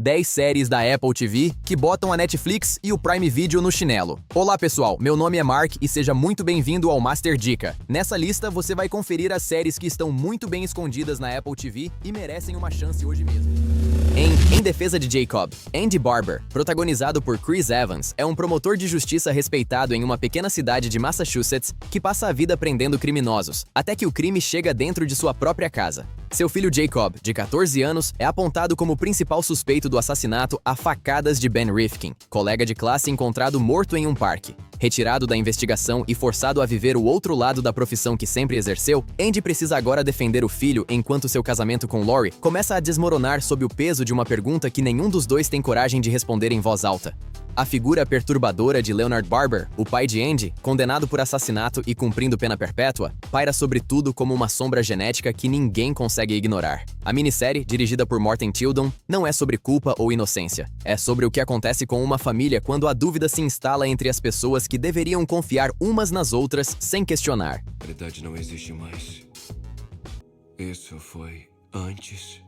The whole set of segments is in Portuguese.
10 séries da Apple TV que botam a Netflix e o Prime Video no chinelo. Olá pessoal, meu nome é Mark e seja muito bem-vindo ao Master Dica. Nessa lista você vai conferir as séries que estão muito bem escondidas na Apple TV e merecem uma chance hoje mesmo. Em Defesa de Jacob, Andy Barber, protagonizado por Chris Evans, é um promotor de justiça respeitado em uma pequena cidade de Massachusetts que passa a vida prendendo criminosos, até que o crime chega dentro de sua própria casa. Seu filho Jacob, de 14 anos, é apontado como o principal suspeito do assassinato a facadas de Ben Rifkin, colega de classe encontrado morto em um parque. Retirado da investigação e forçado a viver o outro lado da profissão que sempre exerceu, Andy precisa agora defender o filho enquanto seu casamento com Lori começa a desmoronar sob o peso de uma pergunta que nenhum dos dois tem coragem de responder em voz alta. A figura perturbadora de Leonard Barber, o pai de Andy, condenado por assassinato e cumprindo pena perpétua, paira sobre tudo como uma sombra genética que ninguém consegue ignorar. A minissérie, dirigida por Morten Tildon, não é sobre culpa ou inocência. É sobre o que acontece com uma família quando a dúvida se instala entre as pessoas que deveriam confiar umas nas outras sem questionar. A verdade não existe mais. Isso foi antes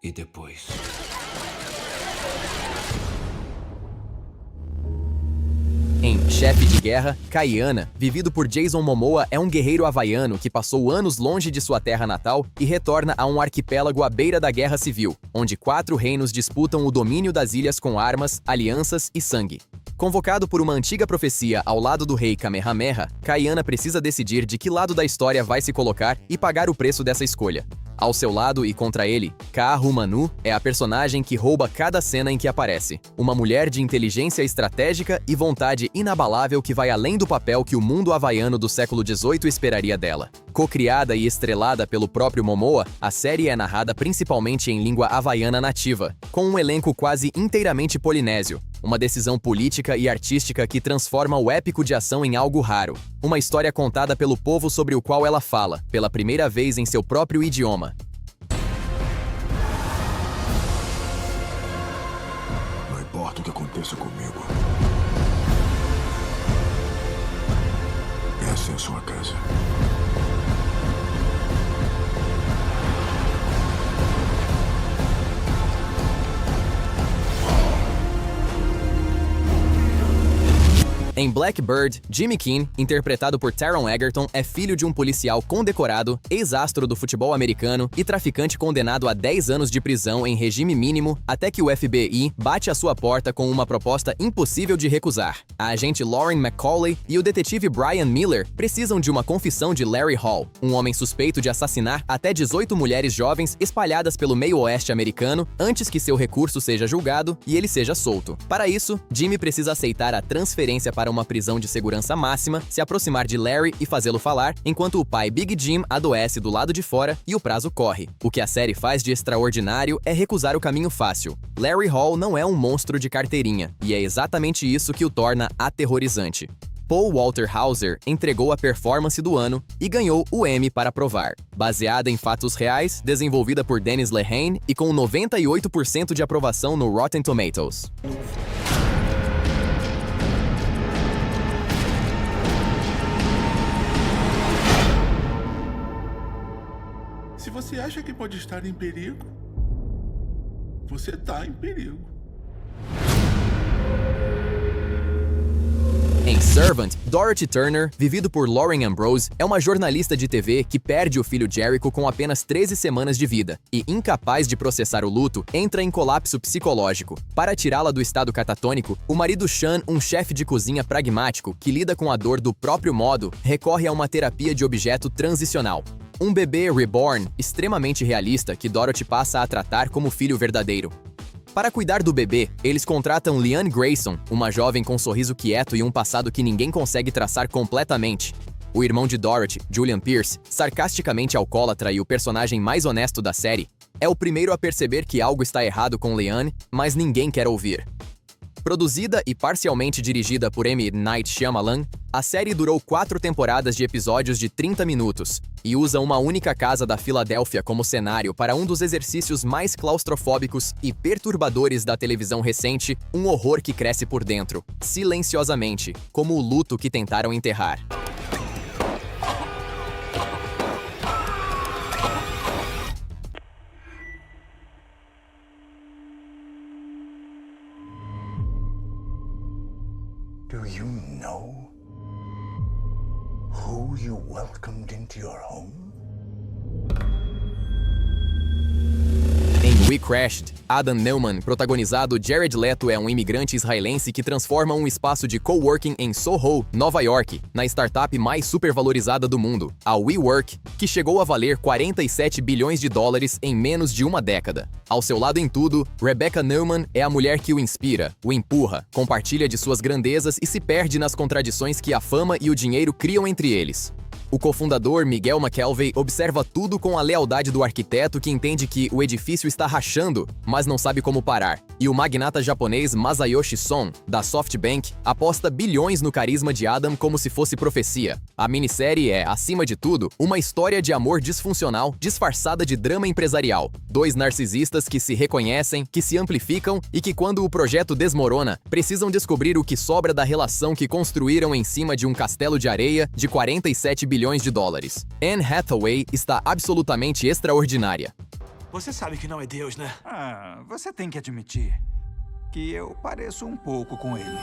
e depois. Em Chefe de Guerra, Kaiana, vivido por Jason Momoa, é um guerreiro havaiano que passou anos longe de sua terra natal e retorna a um arquipélago à beira da Guerra Civil, onde 4 reinos disputam o domínio das ilhas com armas, alianças e sangue. Convocado por uma antiga profecia ao lado do rei Kamehameha, Kaiana precisa decidir de que lado da história vai se colocar e pagar o preço dessa escolha. Ao seu lado e contra ele, Ka-Ahumanu é a personagem que rouba cada cena em que aparece. Uma mulher de inteligência estratégica e vontade inabalável que vai além do papel que o mundo havaiano do século XVIII esperaria dela. Co-criada e estrelada pelo próprio Momoa, a série é narrada principalmente em língua havaiana nativa, com um elenco quase inteiramente polinésio. Uma decisão política e artística que transforma o épico de ação em algo raro. Uma história contada pelo povo sobre o qual ela fala, pela primeira vez em seu próprio idioma. Não importa o que aconteça comigo. Essa é a sua casa. Em Blackbird, Jimmy Keane, interpretado por Taron Egerton, é filho de um policial condecorado, ex-astro do futebol americano e traficante condenado a 10 anos de prisão em regime mínimo até que o FBI bate à sua porta com uma proposta impossível de recusar. A agente Lauren McCauley e o detetive Brian Miller precisam de uma confissão de Larry Hall, um homem suspeito de assassinar até 18 mulheres jovens espalhadas pelo meio oeste americano antes que seu recurso seja julgado e ele seja solto. Para isso, Jimmy precisa aceitar a transferência para uma prisão de segurança máxima, se aproximar de Larry e fazê-lo falar, enquanto o pai Big Jim adoece do lado de fora e o prazo corre. O que a série faz de extraordinário é recusar o caminho fácil. Larry Hall não é um monstro de carteirinha, e é exatamente isso que o torna aterrorizante. Paul Walter Hauser entregou a performance do ano e ganhou o Emmy para provar. Baseada em fatos reais, desenvolvida por Dennis Lehane e com 98% de aprovação no Rotten Tomatoes. Se você acha que pode estar em perigo, você está em perigo. Em Servant, Dorothy Turner, vivido por Lauren Ambrose, é uma jornalista de TV que perde o filho Jericho com apenas 13 semanas de vida e, incapaz de processar o luto, entra em colapso psicológico. Para tirá-la do estado catatônico, o marido Sean, um chefe de cozinha pragmático que lida com a dor do próprio modo, recorre a uma terapia de objeto transicional. Um bebê reborn extremamente realista que Dorothy passa a tratar como filho verdadeiro. Para cuidar do bebê, eles contratam Leanne Grayson, uma jovem com um sorriso quieto e um passado que ninguém consegue traçar completamente. O irmão de Dorothy, Julian Pierce, sarcasticamente alcoólatra e o personagem mais honesto da série, é o primeiro a perceber que algo está errado com Leanne, mas ninguém quer ouvir. Produzida e parcialmente dirigida por M. Night Shyamalan, a série durou 4 temporadas de episódios de 30 minutos e usa uma única casa da Filadélfia como cenário para um dos exercícios mais claustrofóbicos e perturbadores da televisão recente, um horror que cresce por dentro, silenciosamente, como o luto que tentaram enterrar. Do you know who you welcomed into your home? Em We Crashed, Adam Neumann, protagonizado Jared Leto, é um imigrante israelense que transforma um espaço de coworking em Soho, Nova York, na startup mais supervalorizada do mundo, a WeWork, que chegou a valer 47 bilhões de dólares em menos de uma década. Ao seu lado em tudo, Rebecca Neumann é a mulher que o inspira, o empurra, compartilha de suas grandezas e se perde nas contradições que a fama e o dinheiro criam entre eles. O cofundador Miguel McKelvey observa tudo com a lealdade do arquiteto que entende que o edifício está rachando, mas não sabe como parar. E o magnata japonês Masayoshi Son, da SoftBank, aposta bilhões no carisma de Adam como se fosse profecia. A minissérie é, acima de tudo, uma história de amor disfuncional disfarçada de drama empresarial. Dois narcisistas que se reconhecem, que se amplificam e que, quando o projeto desmorona, precisam descobrir o que sobra da relação que construíram em cima de um castelo de areia de 47 bilhões de dólares. Anne Hathaway está absolutamente extraordinária. Você sabe que não é Deus, né? Você tem que admitir que eu pareço um pouco com ele.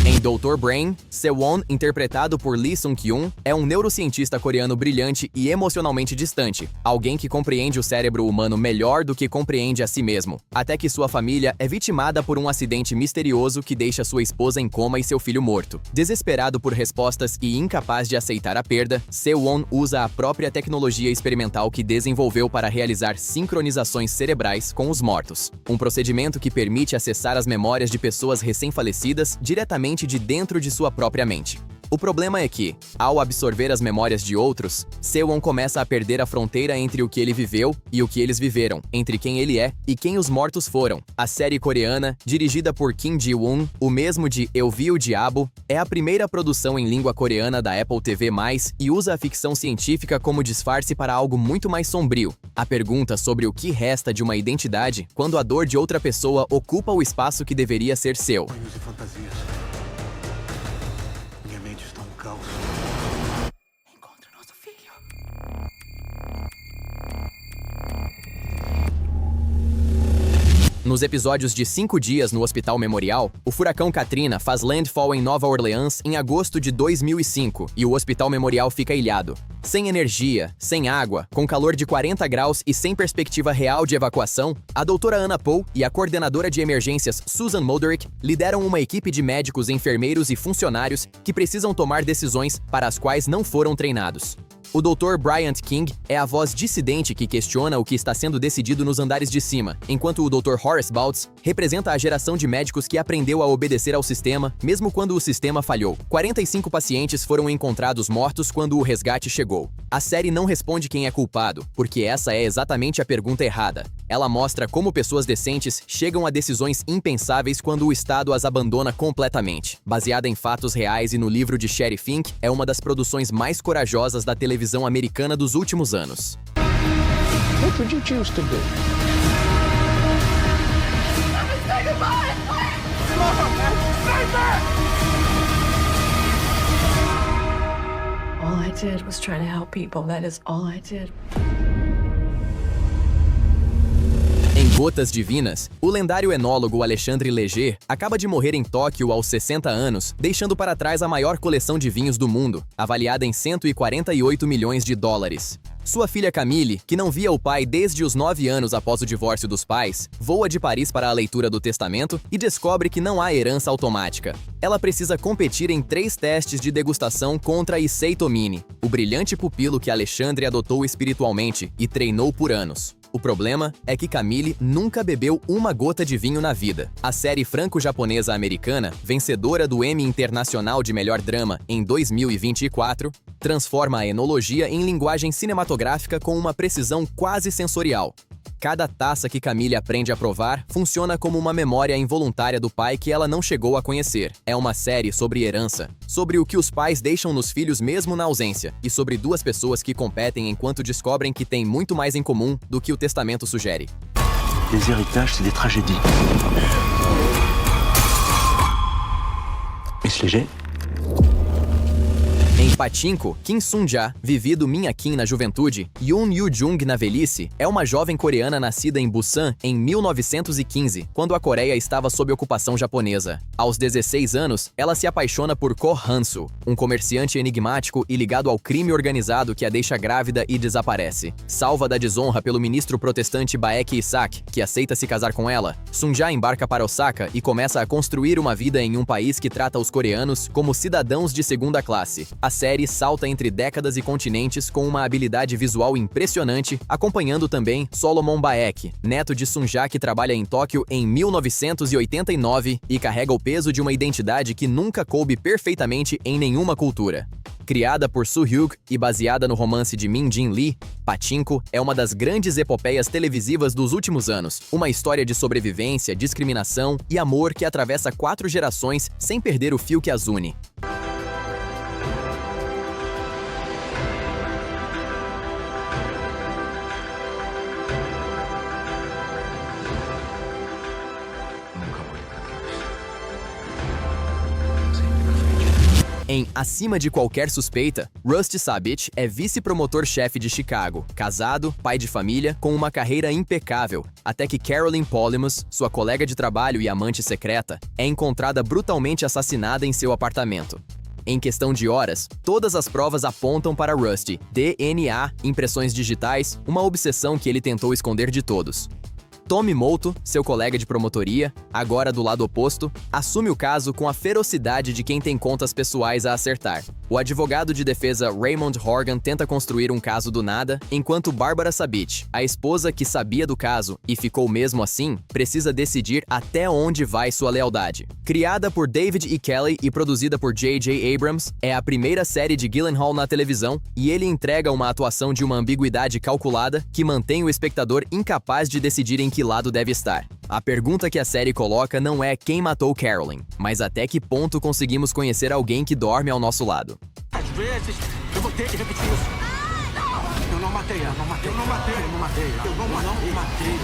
Em Dr. Brain, Sewon, interpretado por Lee Sung-kyun, é um neurocientista coreano brilhante e emocionalmente distante, alguém que compreende o cérebro humano melhor do que compreende a si mesmo, até que sua família é vitimada por um acidente misterioso que deixa sua esposa em coma e seu filho morto. Desesperado por respostas e incapaz de aceitar a perda, Sewon usa a própria tecnologia experimental que desenvolveu para realizar sincronizações cerebrais com os mortos, um procedimento que permite acessar as memórias de pessoas recém-falecidas diretamente de dentro de sua própria mente. O problema é que, ao absorver as memórias de outros, Sewon começa a perder a fronteira entre o que ele viveu e o que eles viveram, entre quem ele é e quem os mortos foram. A série coreana, dirigida por Kim Ji-woon, o mesmo de Eu Vi o Diabo, é a primeira produção em língua coreana da Apple TV+, e usa a ficção científica como disfarce para algo muito mais sombrio. A pergunta sobre o que resta de uma identidade quando a dor de outra pessoa ocupa o espaço que deveria ser seu. Sonhos e fantasias. Minha mente está um caos. Encontre o nosso filho. Nos episódios de 5 dias no Hospital Memorial, o furacão Katrina faz landfall em Nova Orleans em agosto de 2005 e o Hospital Memorial fica ilhado. Sem energia, sem água, com calor de 40 graus e sem perspectiva real de evacuação, a doutora Anna Poe e a coordenadora de emergências Susan Molderick lideram uma equipe de médicos, enfermeiros e funcionários que precisam tomar decisões para as quais não foram treinados. O Dr. Bryant King é a voz dissidente que questiona o que está sendo decidido nos andares de cima, enquanto o Dr. Horace Baltz representa a geração de médicos que aprendeu a obedecer ao sistema, mesmo quando o sistema falhou. 45 pacientes foram encontrados mortos quando o resgate chegou. A série não responde quem é culpado, porque essa é exatamente a pergunta errada. Ela mostra como pessoas decentes chegam a decisões impensáveis quando o Estado as abandona completamente. Baseada em fatos reais e no livro de Sherry Fink, é uma das produções mais corajosas da televisão americana dos últimos anos. What would you choose to do? All I did was try to help people. That is all I did. Em Gotas Divinas, o lendário enólogo Alexandre Leger acaba de morrer em Tóquio aos 60 anos, deixando para trás a maior coleção de vinhos do mundo, avaliada em 148 milhões de dólares. Sua filha Camille, que não via o pai desde os 9 anos após o divórcio dos pais, voa de Paris para a leitura do testamento e descobre que não há herança automática. Ela precisa competir em 3 testes de degustação contra Issei Tomini, o brilhante pupilo que Alexandre adotou espiritualmente e treinou por anos. O problema é que Camille nunca bebeu uma gota de vinho na vida. A série franco-japonesa americana, vencedora do Emmy Internacional de Melhor Drama em 2024, transforma a enologia em linguagem cinematográfica com uma precisão quase sensorial. Cada taça que Camille aprende a provar funciona como uma memória involuntária do pai que ela não chegou a conhecer. É uma série sobre herança, sobre o que os pais deixam nos filhos mesmo na ausência, e sobre 2 pessoas que competem enquanto descobrem que têm muito mais em comum do que o testamento sugere. Les héritages, c'est des tragédies. Miss Léger? Em Pachinko, Kim Sun-ja, vivido Min Akin na juventude, Yoon Yoo-jung na velhice, é uma jovem coreana nascida em Busan em 1915, quando a Coreia estava sob ocupação japonesa. Aos 16 anos, ela se apaixona por Ko Han-soo, um comerciante enigmático e ligado ao crime organizado que a deixa grávida e desaparece. Salva da desonra pelo ministro protestante Baek Isak, que aceita se casar com ela, Sun-ja embarca para Osaka e começa a construir uma vida em um país que trata os coreanos como cidadãos de segunda classe. A série salta entre décadas e continentes com uma habilidade visual impressionante, acompanhando também Solomon Baek, neto de Sun-ja que trabalha em Tóquio em 1989 e carrega o peso de uma identidade que nunca coube perfeitamente em nenhuma cultura. Criada por Soo-hyuk e baseada no romance de Min Jin Lee, Pachinko é uma das grandes epopeias televisivas dos últimos anos, uma história de sobrevivência, discriminação e amor que atravessa 4 gerações sem perder o fio que as une. Em Acima de Qualquer Suspeita, Rusty Sabich é vice-promotor-chefe de Chicago, casado, pai de família, com uma carreira impecável, até que Carolyn Polymus, sua colega de trabalho e amante secreta, é encontrada brutalmente assassinada em seu apartamento. Em questão de horas, todas as provas apontam para Rusty, DNA, impressões digitais, uma obsessão que ele tentou esconder de todos. Tommy Molto, seu colega de promotoria, agora do lado oposto, assume o caso com a ferocidade de quem tem contas pessoais a acertar. O advogado de defesa Raymond Horgan tenta construir um caso do nada, enquanto Barbara Sabich, a esposa que sabia do caso e ficou mesmo assim, precisa decidir até onde vai sua lealdade. Criada por David E. Kelley e produzida por J.J. Abrams, é a primeira série de Gyllenhaal na televisão e ele entrega uma atuação de uma ambiguidade calculada que mantém o espectador incapaz de decidir em que lado deve estar. A pergunta que a série coloca não é quem matou Carolyn, mas até que ponto conseguimos conhecer alguém que dorme ao nosso lado. Às vezes, eu vou ter que repetir isso. Eu não matei ela, eu não matei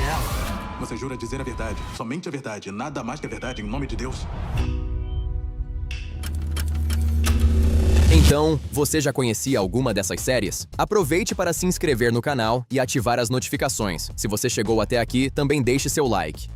ela. Você jura dizer a verdade, somente a verdade, nada mais que a verdade, em nome de Deus? Então, você já conhecia alguma dessas séries? Aproveite para se inscrever no canal e ativar as notificações. Se você chegou até aqui, também deixe seu like.